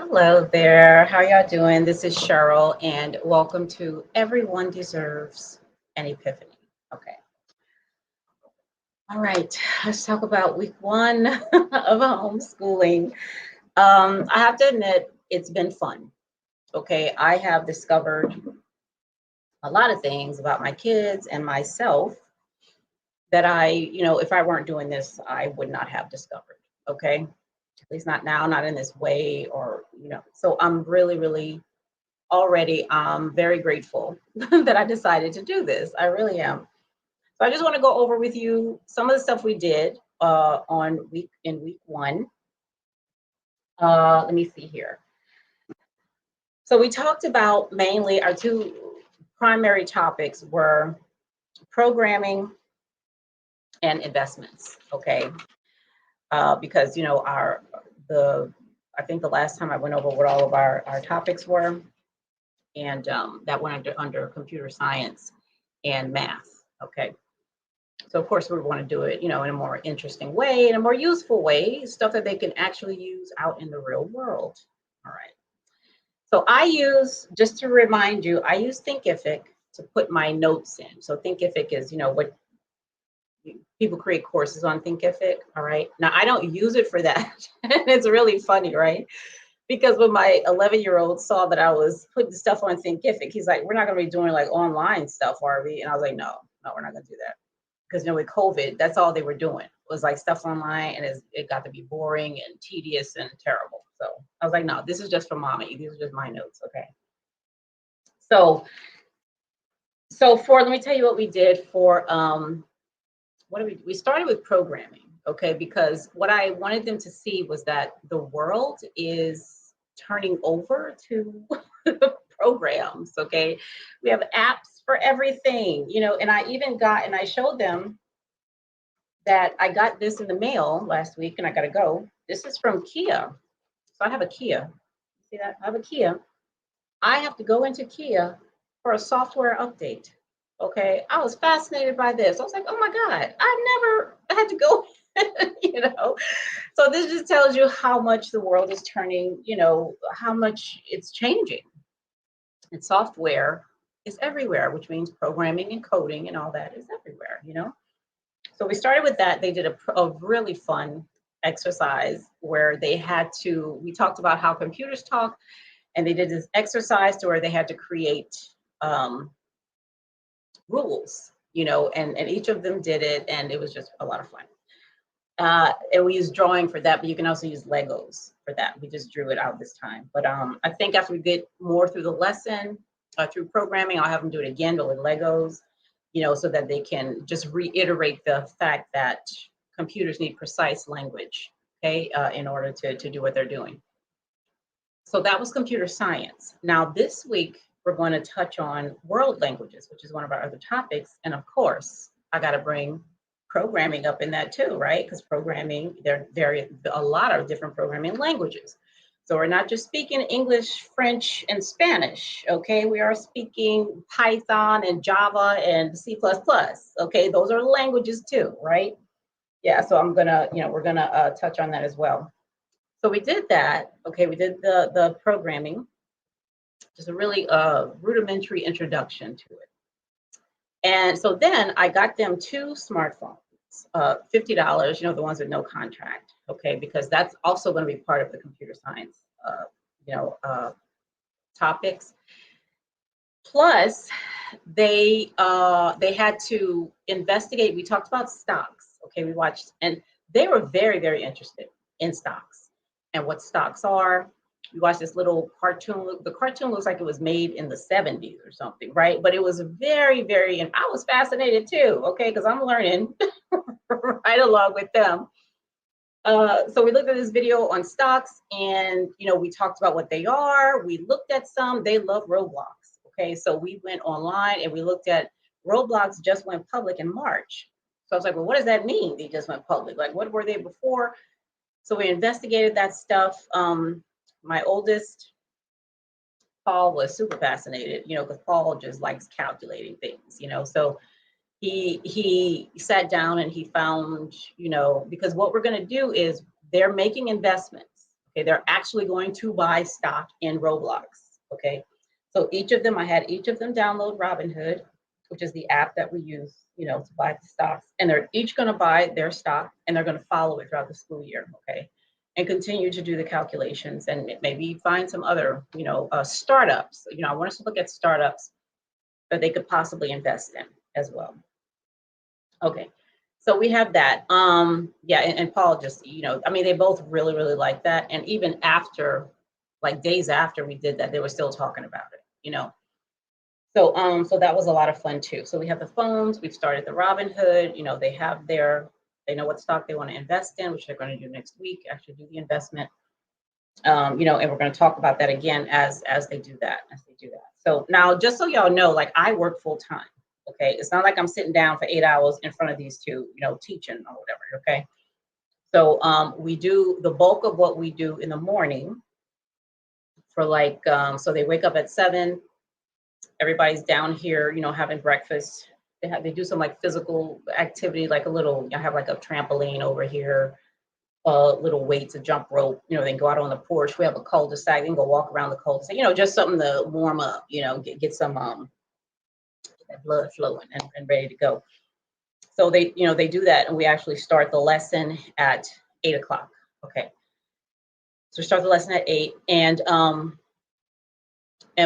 Hello there. How y'all doing? This is Cheryl, and welcome to Everyone Deserves an Epiphany. Okay. All right. Let's talk about week one of homeschooling. I have to admit, it's been fun. Okay. I have discovered a lot of things about my kids and myself that if I weren't doing this, I would not have discovered. Okay. At least not now, not in this way, So I'm really, really already very grateful that I decided to do this. I really am. So I just want to go over with you some of the stuff we did in week one. Let me see here. So we talked about mainly our two primary topics were programming and investments. Okay, because I think the last time I went over what all of our topics were, and that went under computer science and math. Okay. So of course we want to do it, in a more interesting way, in a more useful way, stuff that they can actually use out in the real world. All right. So just to remind you, I use Thinkific to put my notes in. So Thinkific is, what people create courses on Thinkific. All right. Now I don't use it for that. It's really funny, right? Because when my 11-year-old saw that I was putting stuff on Thinkific, he's like, "We're not going to be doing like online stuff, are we?" And I was like, "No, we're not going to do that." Because with COVID, that's all they were doing was like stuff online, and it got to be boring and tedious and terrible. So I was like, "No, this is just for mommy. These are just my notes, okay?" So, let me tell you what we did for we started with programming, okay? Because what I wanted them to see was that the world is turning over to programs, okay? We have apps for everything, and I showed them that I got this in the mail last week, and I got to go. This is from Kia. So I have a Kia. See that? I have a Kia. I have to go into Kia for a software update. Okay. I was fascinated by this. I was like, oh my God, I never had to go, you know. So this just tells you how much the world is turning, how much it's changing. And software is everywhere, which means programming and coding and all that is everywhere. So we started with that. They did a really fun exercise where we talked about how computers talk, and they did this exercise to where they had to create rules, and each of them did it, and it was just a lot of fun. And we used drawing for that, but you can also use Legos for that. We just drew it out this time. But I think after we get more through the lesson, through programming, I'll have them do it again, but with Legos, so that they can just reiterate the fact that computers need precise language, okay, in order to do what they're doing. So that was computer science. Now this week, we're going to touch on world languages, which is one of our other topics. And of course, I got to bring programming up in that too, right? Because programming, there are a lot of different programming languages. So we're not just speaking English, French, and Spanish, okay? We are speaking Python and Java and C++, okay? Those are languages too, right? Yeah, so we're gonna touch on that as well. So we did that, okay? We did the programming, just a really rudimentary introduction to it. And so then I got them two smartphones, $50, the ones with no contract, okay? Because that's also going to be part of the computer science, topics. Plus, they had to investigate. We talked about stocks, okay? We watched, and they were very, very interested in stocks and what stocks are. We watched this little cartoon. The cartoon looks like it was made in the 70s or something, right? But it was very, very, and I was fascinated too, okay? Because I'm learning right along with them. So we looked at this video on stocks, and we talked about what they are. We looked at some. They love Roblox, okay? So we went online and we looked at Roblox just went public in March. So I was like, well, what does that mean? They just went public. Like, what were they before? So we investigated that stuff. My oldest, Paul, was super fascinated, because Paul just likes calculating things, so he sat down and he found, because what we're going to do is they're making investments, Okay, they're actually going to buy stock in Roblox. Okay, so each of them, I had each of them download Robinhood, which is the app that we use, to buy the stocks, and they're each going to buy their stock, and they're going to follow it throughout the school year. Okay, and continue to do the calculations, and maybe find some other, startups. I want us to look at startups that they could possibly invest in as well. Okay, so we have that. Yeah, and Paul just, I mean, they both really, really like that. And even after, like days after we did that, they were still talking about it. So that was a lot of fun too. So we have the phones, we've started the Robinhood, they know what stock they want to invest in, which they're going to do next week, actually do the investment. And we're going to talk about that again as they do that. So now, just so y'all know, like I work full time. Okay, it's not like I'm sitting down for 8 hours in front of these two, teaching or whatever. Okay, so we do the bulk of what we do in the morning for so they wake up at 7. Everybody's down here, having breakfast. They do some like physical activity, like I have like a trampoline over here, little weights, a jump rope. They can go out on the porch. We have a cul-de-sac. They can go walk around the cul-de-sac. Just something to warm up. Get some that blood flowing and ready to go. So they do that, and we actually start the lesson at 8 o'clock. Okay. So we start the lesson at 8, and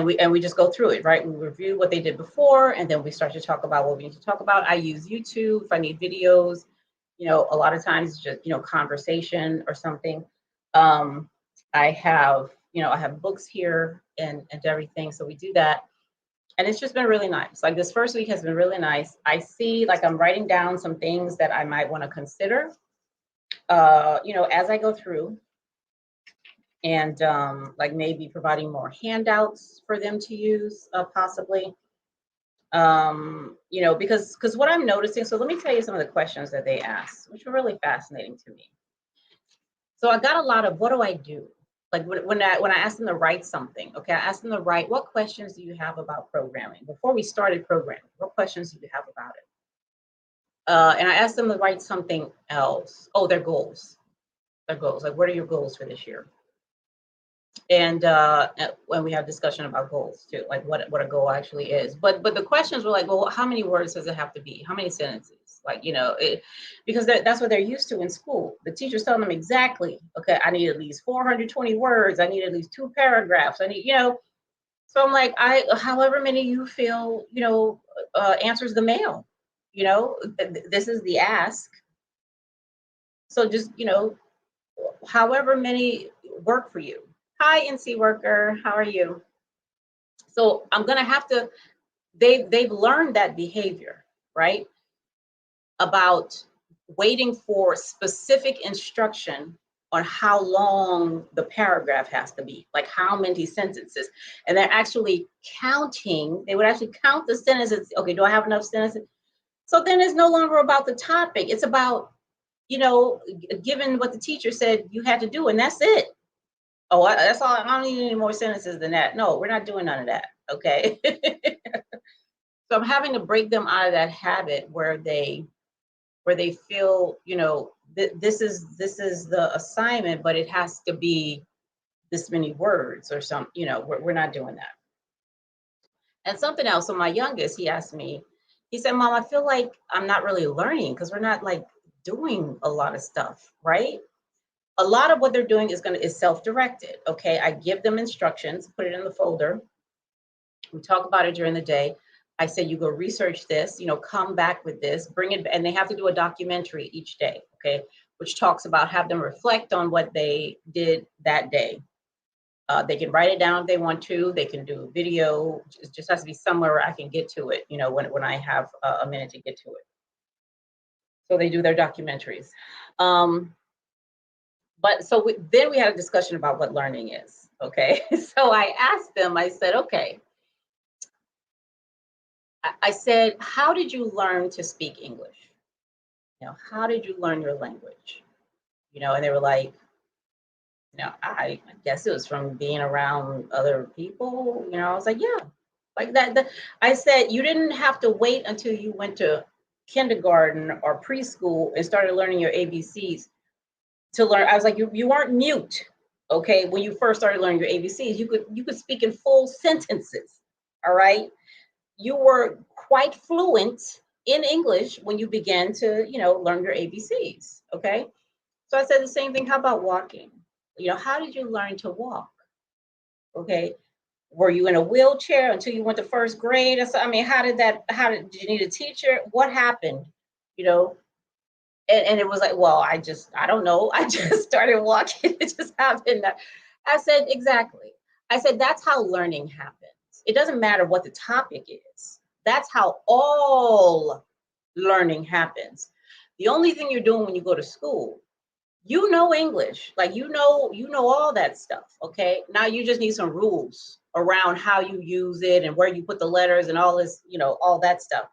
we just go through it, right? We review what they did before, and then we start to talk about what we need to talk about. I use YouTube if I need videos. A lot of times it's just, conversation or something. I have books here and everything. So we do that. And it's just been really nice. Like this first week has been really nice. I see, like I'm writing down some things that I might want to consider, as I go through. And like maybe providing more handouts for them to use, possibly. Because what I'm noticing, so let me tell you some of the questions that they asked, which were really fascinating to me. So I got a lot of, what do I do? Like when I asked them to write something, okay, I asked them to write, what questions do you have about programming? Before we started programming, what questions do you have about it? And I asked them to write something else. Oh, their goals. Like, what are your goals for this year? And when we have discussion about goals too, like what a goal actually is. But the questions were like, well, how many words does it have to be? How many sentences? Like, because that's what they're used to in school. The teacher's telling them exactly, okay, I need at least 420 words. I need at least 2 paragraphs. I need, so I'm like, however many you feel, answers the mail, this is the ask. So just, however many work for you. Hi, NC worker, how are you? So I'm gonna have to, they've learned that behavior, right? About waiting for specific instruction on how long the paragraph has to be, like how many sentences. And they're actually counting, they would actually count the sentences. Okay, do I have enough sentences? So then it's no longer about the topic. It's about, given what the teacher said you had to do, and that's it. Oh, that's all. I don't need any more sentences than that. No, we're not doing none of that. Okay. So I'm having to break them out of that habit where they feel, this is the assignment, but it has to be this many words or some, we're not doing that. And something else. So my youngest, he asked me, he said, Mom, I feel like I'm not really learning because we're not like doing a lot of stuff, right? A lot of what they're doing is self-directed. Okay, I give them instructions, put it in the folder. We talk about it during the day. I say, you go research this, come back with this, bring it, and they have to do a documentary each day, okay, which talks about, have them reflect on what they did that day. They can write it down if they want to. They can do a video. It just has to be somewhere where I can get to it, when I have a minute to get to it. So they do their documentaries. But so then we had a discussion about what learning is, okay? So I asked them, I said, okay. I said, how did you learn to speak English? How did you learn your language? And they were like, I guess it was from being around other people. I was like, yeah, like that. I said, you didn't have to wait until you went to kindergarten or preschool and started learning your ABCs to learn. I was like, you weren't mute. Okay, when you first started learning your ABCs, you could speak in full sentences. All right, you were quite fluent in English when you began to, learn your ABCs. Okay, so I said the same thing. How about walking? How did you learn to walk? Okay, were you in a wheelchair until you went to first grade? Or so, I mean, did you need a teacher? What happened? You know, and it was like, well, I don't know. I just started walking. It just happened. I said, exactly. I said, that's how learning happens. It doesn't matter what the topic is. That's how all learning happens. The only thing you're doing when you go to school, English, like you know all that stuff. Okay. Now you just need some rules around how you use it and where you put the letters and all this, all that stuff.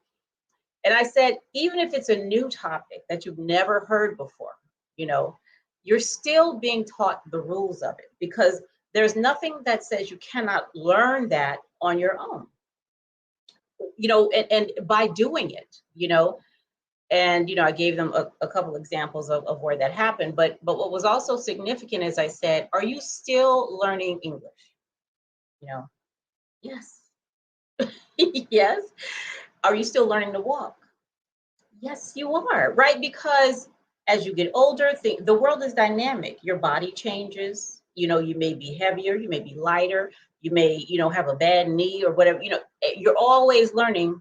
And I said, even if it's a new topic that you've never heard before, you know, you're still being taught the rules of it because there's nothing that says you cannot learn that on your own, and by doing it, and I gave them a couple examples of where that happened. But what was also significant is I said, are you still learning English? Yes. Yes. Are you still learning to walk? Yes, you are, right? Because as you get older, the world is dynamic. Your body changes. You may be heavier, you may be lighter, you may, have a bad knee or whatever. You're always learning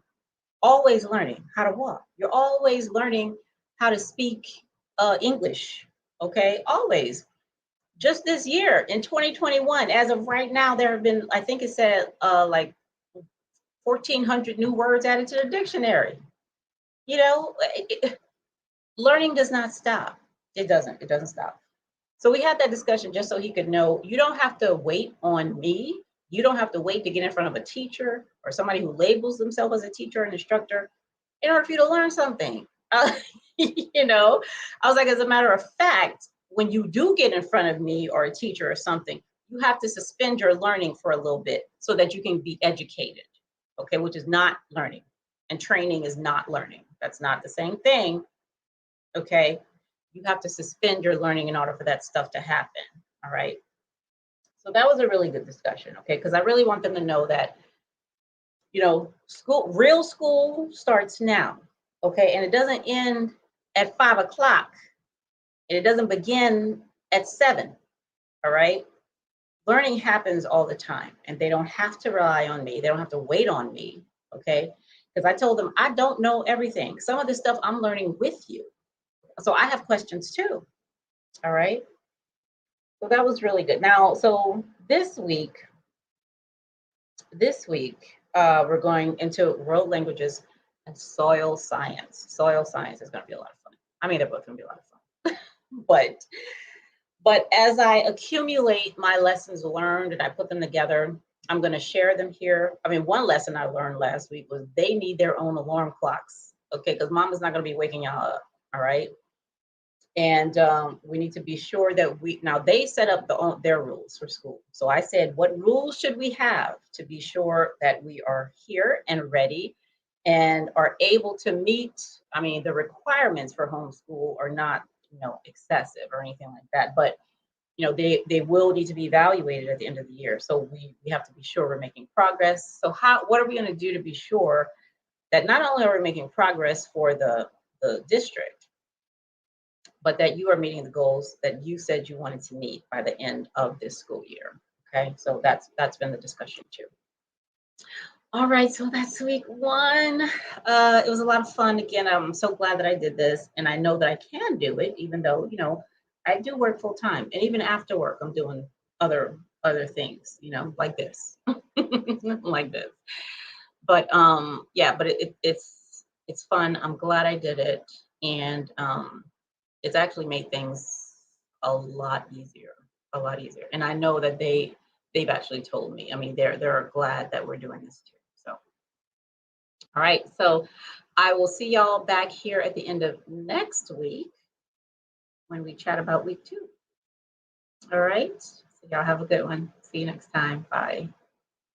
how to walk. You're always learning how to speak English. Okay, always. Just this year in 2021, as of right now, there have been, I think it said, like 1,400 new words added to the dictionary. You know, learning does not stop. It doesn't. It doesn't stop. So we had that discussion just so he could know you don't have to wait on me. You don't have to wait to get in front of a teacher or somebody who labels themselves as a teacher and instructor in order for you to learn something. I was like, as a matter of fact, when you do get in front of me or a teacher or something, you have to suspend your learning for a little bit so that you can be educated, okay, which is not learning. And training is not learning. That's not the same thing, okay? You have to suspend your learning in order for that stuff to happen, all right? So that was a really good discussion, okay? Because I really want them to know that, real school starts now, okay? And it doesn't end at 5 o'clock. And it doesn't begin at 7, all right? Learning happens all the time, and they don't have to rely on me. They don't have to wait on me, okay? Because I told them I don't know everything. Some of this stuff I'm learning with you. So I have questions too, all right? So that was really good. Now, so this week, we're going into world languages and soil science. Soil science is going to be a lot of fun. I mean, they're both going to be a lot of fun. But as I accumulate my lessons learned and I put them together, I'm going to share them here. I mean, one lesson I learned last week was they need their own alarm clocks, okay? Because mama's not going to be waking y'all up, all right? And we need to be sure that now they set up their rules for school. So I said, what rules should we have to be sure that we are here and ready and are able to meet, I mean, the requirements for homeschool are not, excessive or anything like that, but they will need to be evaluated at the end of the year. So we have to be sure we're making progress. So what are we going to do to be sure that not only are we making progress for the district, but that you are meeting the goals that you said you wanted to meet by the end of this school year. Okay, so that's been the discussion too. All right, so that's week 1. It was a lot of fun. Again, I'm so glad that I did this, and I know that I can do it, even though I do work full time, and even after work, I'm doing other things, like this, like this. But yeah, but it's fun. I'm glad I did it, and it's actually made things a lot easier, And I know that they've actually told me. I mean, they're glad that we're doing this too. So, all right. So I will see y'all back here at the end of next week when we chat about week 2. All right. So y'all have a good one. See you next time. Bye.